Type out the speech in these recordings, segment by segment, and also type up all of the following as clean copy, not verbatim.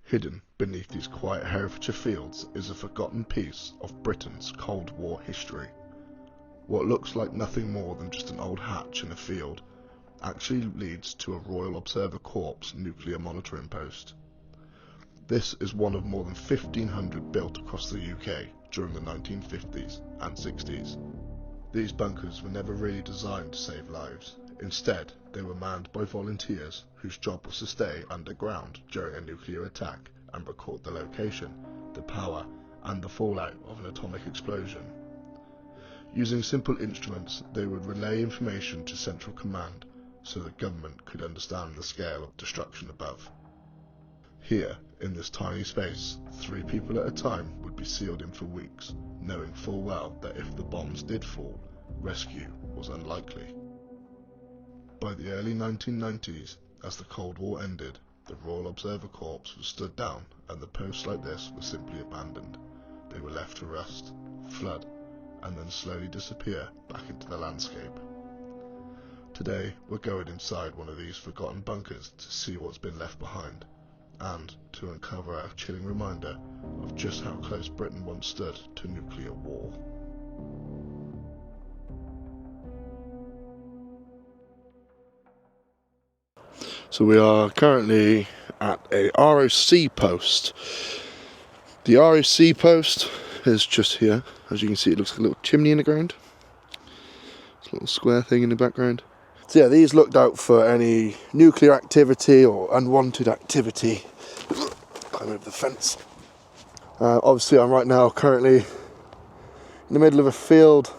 Hidden beneath these quiet Herefordshire fields is a forgotten piece of Britain's Cold War history. What looks like nothing more than just an old hatch in a field actually leads to a Royal Observer Corps nuclear monitoring post. This is one of more than 1,500 built across the UK during the 1950s and 60s. These bunkers were never really designed to save lives. Instead, they were manned by volunteers whose job was to stay underground during a nuclear attack and record the location, the power, and the fallout of an atomic explosion. Using simple instruments, they would relay information to Central Command so the government could understand the scale of destruction above. Here, in this tiny space, 3 people at a time would be sealed in for weeks, knowing full well that if the bombs did fall, rescue was unlikely. By the early 1990s, as the Cold War ended, the Royal Observer Corps was stood down and the posts like this were simply abandoned. They were left to rust, flood, and then slowly disappear back into the landscape. Today, we're going inside one of these forgotten bunkers to see what's been left behind, and to uncover a chilling reminder of just how close Britain once stood to nuclear war. So we are currently at a ROC post. The ROC post is just here. As you can see, it looks like a little chimney in the ground. It's a little square thing in the background. So yeah, these looked out for any nuclear activity or unwanted activity. Climb over the fence. Obviously I'm right now currently in the middle of a field.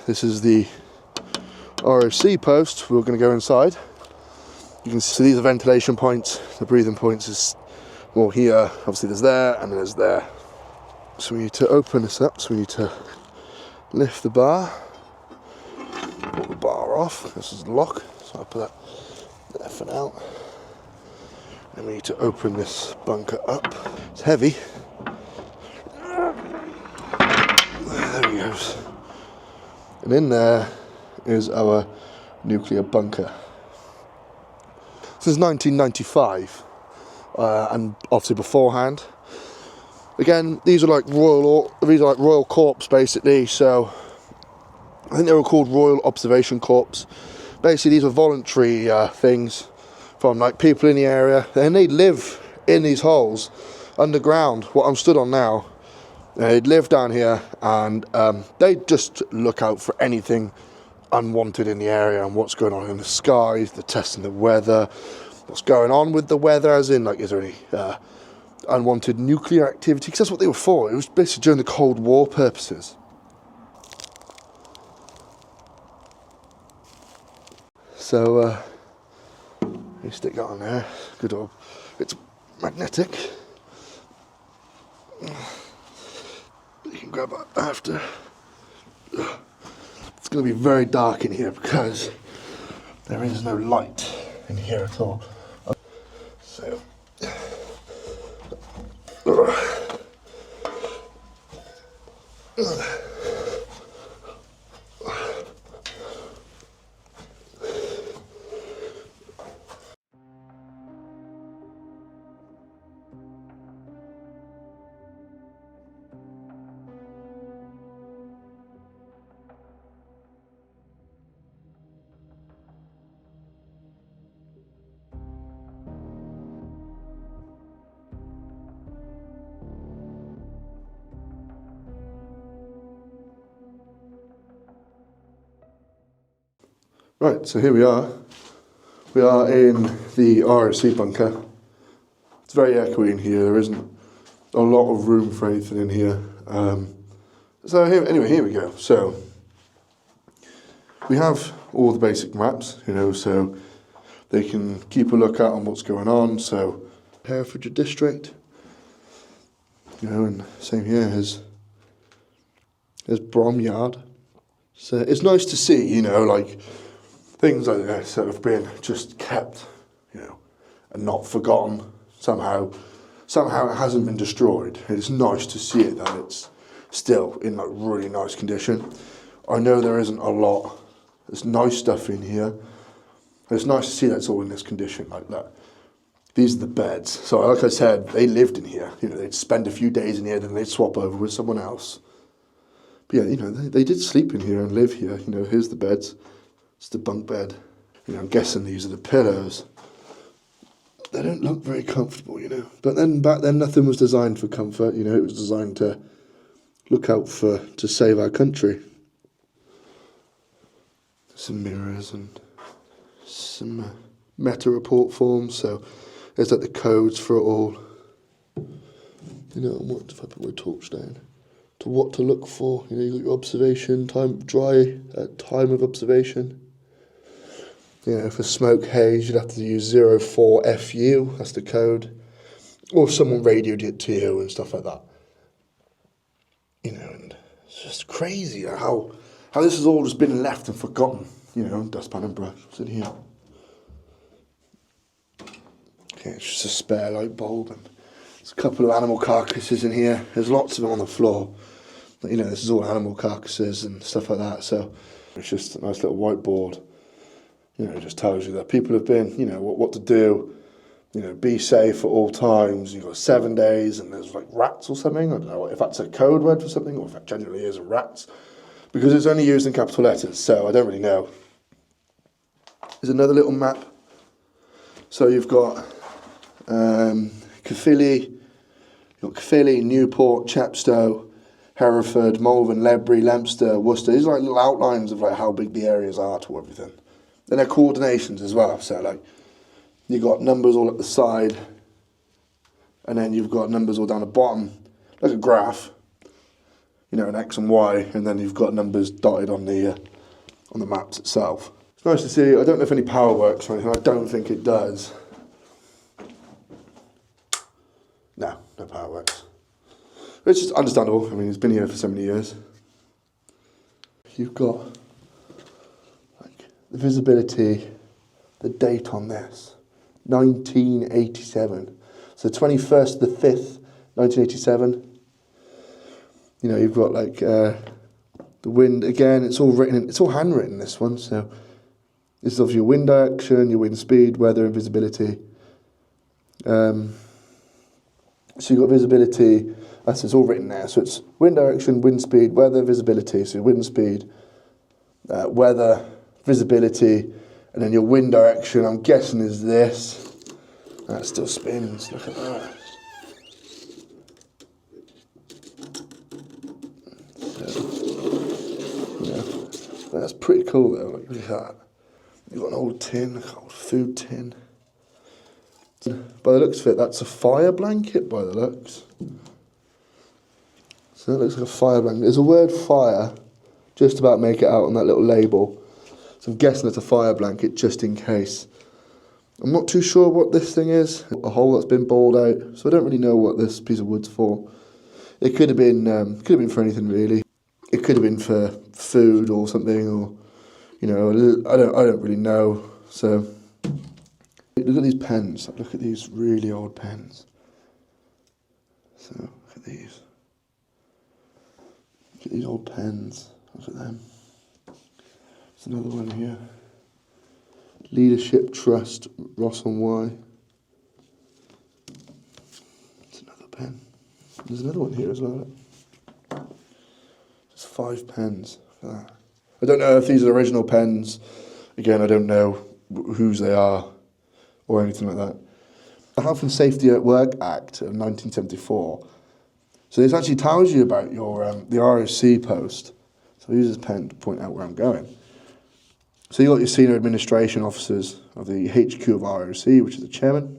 This is the ROC post. We're going to go inside. You can see these are ventilation points. The breathing points is more here. Obviously there's there and there's there. So we need to open this up. So we need to lift the bar. Pull the bar off. This is the lock. So I'll put that there for now. Then we need to open this bunker up. It's heavy. There he goes. And in there is our nuclear bunker. This is 1995, and obviously beforehand. Again, these are like Royal Corps basically. So I think they were called Royal Observation Corps. Basically, these were voluntary things from like people in the area, and they'd live in these holes underground. What I'm stood on now, they'd live down here, and they'd just look out for anything unwanted in the area and what's going on in the skies. They're testing the weather, what's going on with the weather, as in like is there any unwanted nuclear activity, because that's what they were for. It was basically during the Cold War purposes. So you stick that on there. Good old, it's magnetic. You can grab that after. It's going to be very dark in here because there is no light in here at all. So right, so here we are. We are in the ROC bunker. It's very echoey in here. There isn't a lot of room for anything in here. So here we go. So we have all the basic maps, so they can keep a lookout on what's going on. So Herefordshire district, and same here as Bromyard. So it's nice to see, like things like this that have been just kept, and not forgotten. Somehow it hasn't been destroyed. It's nice to see it that it's still in like really nice condition. I know there isn't a lot. There's nice stuff in here. It's nice to see that it's all in this condition like that. These are the beds. So like I said, they lived in here. You know, they'd spend a few days in here, then they'd swap over with someone else. But yeah, you know, they did sleep in here and live here. You know, here's the beds. It's the bunk bed. You know, I'm guessing these are the pillows. They don't look very comfortable, you know. But then back then, nothing was designed for comfort. You know, it was designed to look out to save our country. Some mirrors and some meta report forms. So there's like the codes for it all. You know, what if I put my torch down? To what to look for. You know, you got your observation time, time of observation. You know, for smoke haze, you'd have to use 04FU, that's the code. Or if someone radioed it to you and stuff like that. You know, and it's just crazy, you know, how this has all just been left and forgotten. You know, dustpan and brush, what's in here? Okay, it's just a spare light bulb, and there's a couple of animal carcasses in here. There's lots of them on the floor. But, you know, this is all animal carcasses and stuff like that, so it's just a nice little whiteboard. You know, it just tells you that people have been, you know, what to do, you know, be safe at all times. You've got 7 days, and there's like rats or something. I don't know if that's a code word for something, or if that genuinely is rats, because it's only used in capital letters, so I don't really know. There's another little map. So you've got Caerphilly, Newport, Chepstow, Hereford, Malvern, Ledbury, Leominster, Worcester. These are like little outlines of like how big the areas are to everything. Then they're coordinations as well. So like you've got numbers all at the side, and then you've got numbers all down the bottom, like a graph. You know, an X and Y, and then you've got numbers dotted on the maps itself. It's nice to see. I don't know if any power works or anything. I don't think it does. No power works. It's just understandable. I mean, it's been here for so many years. You've got like the visibility, the date on this, 1987. So 21st the 5th, 1987. You know, you've got like the wind again. It's all written. It's all handwritten. This one. So this is obviously your wind direction, your wind speed, weather, and visibility. So you've got visibility. It's all written there. So it's wind direction, wind speed, weather, visibility. So wind speed, weather, visibility, and then your wind direction, I'm guessing, is this. That still spins. Look at that. So, yeah, that's pretty cool though. Look at that. You've got an old tin, like an old food tin. By the looks of it, that's a fire blanket, by the looks. So that looks like a fire blanket. There's a word fire, just about make it out on that little label. So I'm guessing it's a fire blanket, just in case. I'm not too sure what this thing is. A hole that's been bowled out, so I don't really know what this piece of wood's for. It could have been for anything really. It could have been for food or something, or you know, I don't really know. So look at these pens. Look at these really old pens. So look at these. Look at these old pens. Look at them. There's another one here. Leadership Trust, Ross on Y. It's another pen. There's another one here as well. There's 5 pens. Look at that. I don't know if these are original pens. Again, I don't know whose they are or anything like that. The Health and Safety at Work Act of 1974. So this actually tells you about your the ROC post. So I use this pen to point out where I'm going. So you've got your senior administration officers of the HQ of ROC, which is the chairman.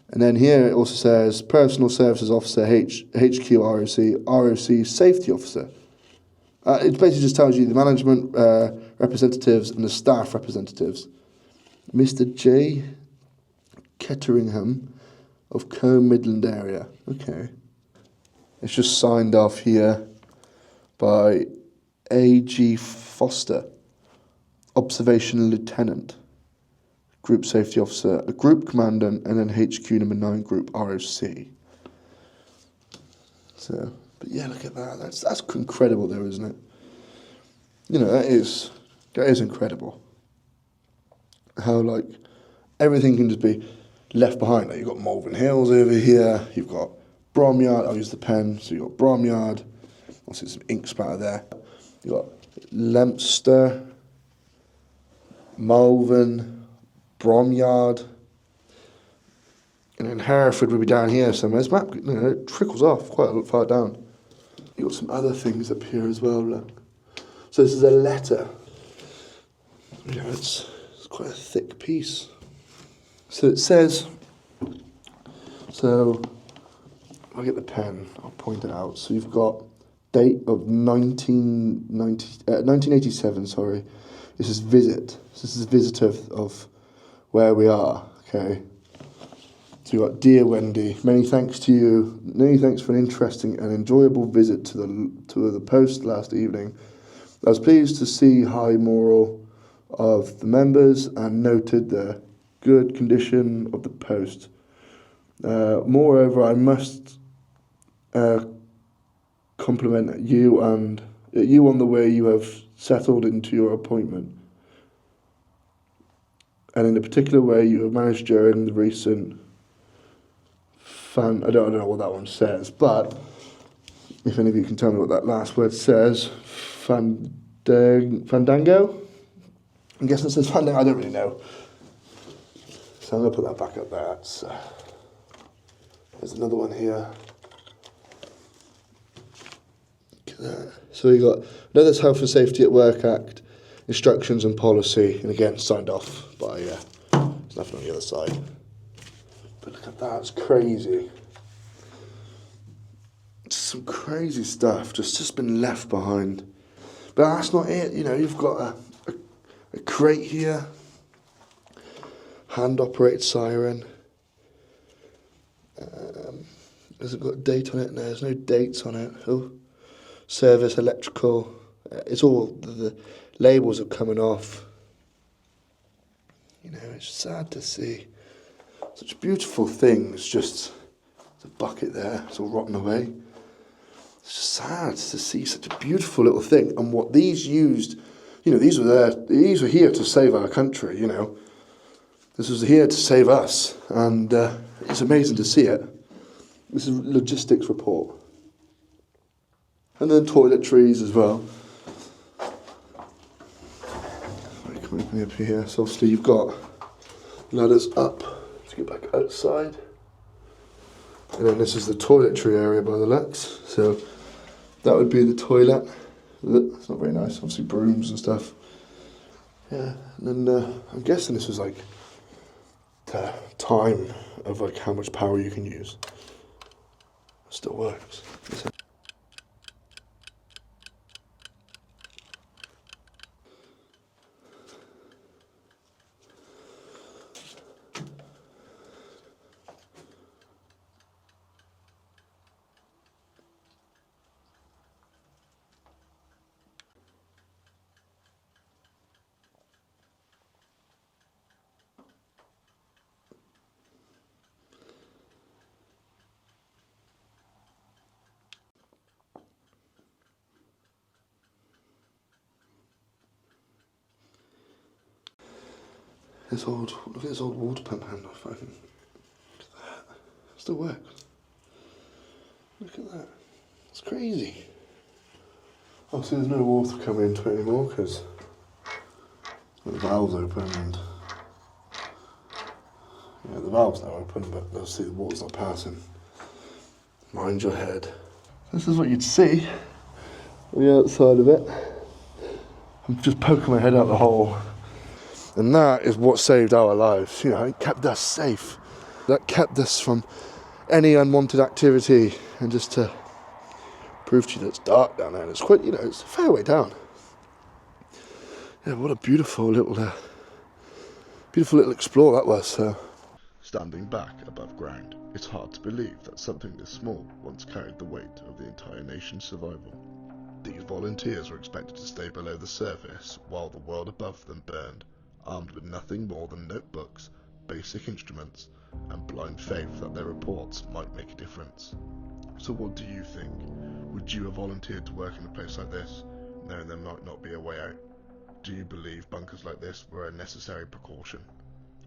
And then here it also says Personal Services Officer, HQ ROC, ROC Safety Officer. It basically just tells you the management representatives and the staff representatives. Mr. J. Ketteringham of Combe Midland area. Okay. It's just signed off here by A.G. Foster, Observation Lieutenant, Group Safety Officer, a Group Commandant, and then HQ number 9 Group ROC. So, but yeah, look at that. That's incredible though, isn't it? You know, that is incredible. How like everything can just be left behind. Like you've got Malvern Hills over here, you've got Bromyard, I'll use the pen, so you've got Bromyard, obviously some ink splatter there. You've got Leominster, Malvern, Bromyard, and then Hereford will be down here somewhere. This map, it trickles off quite a lot far down. You've got some other things up here as well, look. So this is a letter. It's quite a thick piece. So it says, so I'll get the pen, I'll point it out. So you've got date of 1987, sorry. This is visit. This is a visit of where we are, okay? So you've got, dear Wendy, many thanks to you. Many thanks for an interesting and enjoyable visit to the post last evening. I was pleased to see high moral of the members and noted the good condition of the post. Moreover, I must compliment you on the way you have settled into your appointment, and in a particular way you have managed during the recent I don't know what that one says, but if any of you can tell me what that last word says, fandango? I'm guessing it says fandango, I don't really know. So I'm going to put that back up there. There's another one here. So we got another Health and Safety at Work Act, instructions and policy, and again signed off by, there's nothing on the other side. But look at that, it's crazy. Some crazy stuff just been left behind. But that's not it, you've got a crate here, hand-operated siren. Has it got a date on it? No, there's no dates on it. Oh, service, electrical. It's all, the labels are coming off. It's sad to see. Such beautiful things, just a bucket there, it's all rotten away. It's just sad to see such a beautiful little thing. And what these used, these were here to save our country, This was here to save us, and it's amazing to see it. This is a logistics report. And then toiletries as well. Come with me up here. So obviously you've got ladders up to get back outside. And then this is the toiletry area by the looks. So that would be the toilet. It's not very nice, obviously brooms and stuff. Yeah, and then I'm guessing this was like the time of like how much power you can use. It still works. Look at this old water pump handle. Look at that. It still works. Look at that. It's crazy. Obviously there's no water coming into it anymore because the valve's open and the valve's now open, but obviously the water's not passing. Mind your head. This is what you'd see on the outside of it. I'm just poking my head out the hole. And that is what saved our lives, it kept us safe. That kept us from any unwanted activity, and just to prove to you that it's dark down there, and it's quite, it's a fair way down. Yeah, what a beautiful little explore that was. So. Standing back above ground, it's hard to believe that something this small once carried the weight of the entire nation's survival. These volunteers were expected to stay below the surface while the world above them burned, armed with nothing more than notebooks, basic instruments, and blind faith that their reports might make a difference. So what do you think? Would you have volunteered to work in a place like this, knowing there might not be a way out? Do you believe bunkers like this were a necessary precaution,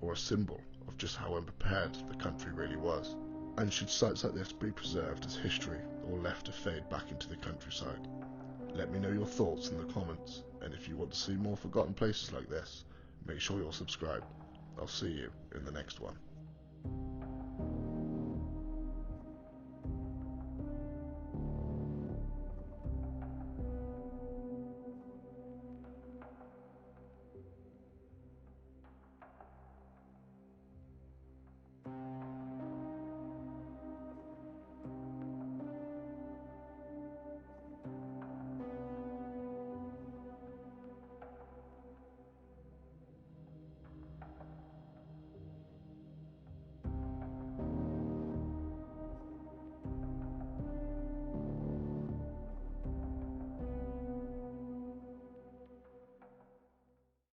or a symbol of just how unprepared the country really was. And should sites like this be preserved as history or left to fade back into the countryside? Let me know your thoughts in the comments, and if you want to see more forgotten places like this, make sure you're subscribed. I'll see you in the next one.